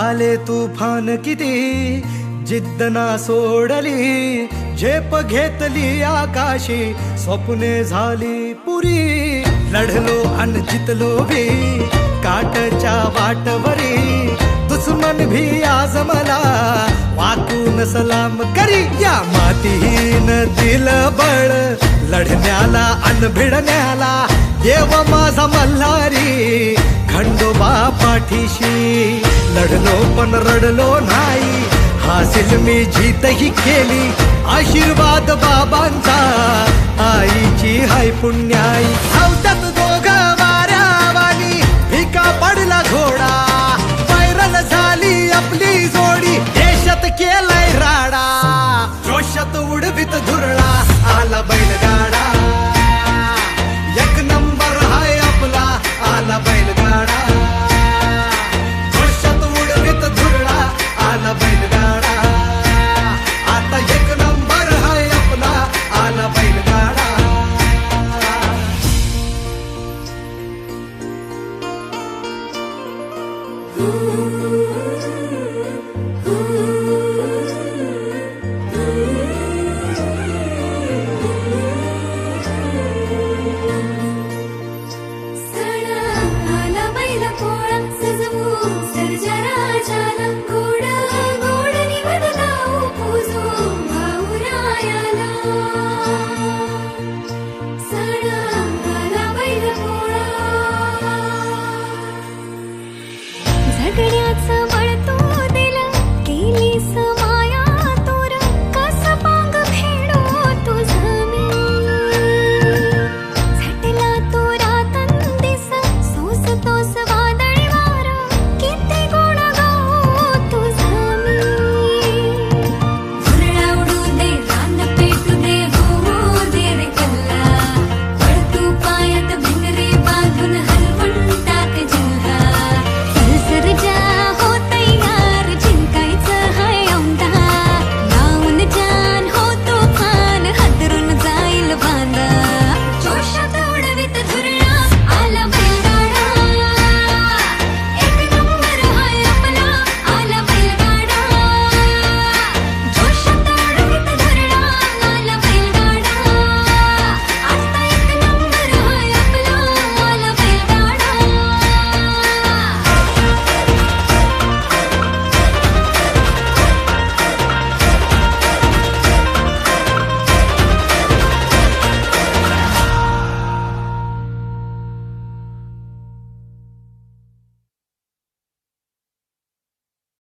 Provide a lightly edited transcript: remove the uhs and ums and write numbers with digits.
आले तुफान किती जिद्द ना सोडली, झेप घेतली आकाशी, स्वप्ने झाली पुरी. लढलो अन जितलो भी काटच्या वाटवरी, दुश्मन भी आज मला वाकून सलाम करी. या मातीहीन दिलं बळ लढण्याला अन भिडण्याला, देव माझा मल्हारी खंडोबा पाठीशी. लढलो पण रडलो नाही, हासिल मी जीतही केली, आशीर्वाद बाबांचा आईची हाय पुण्याई.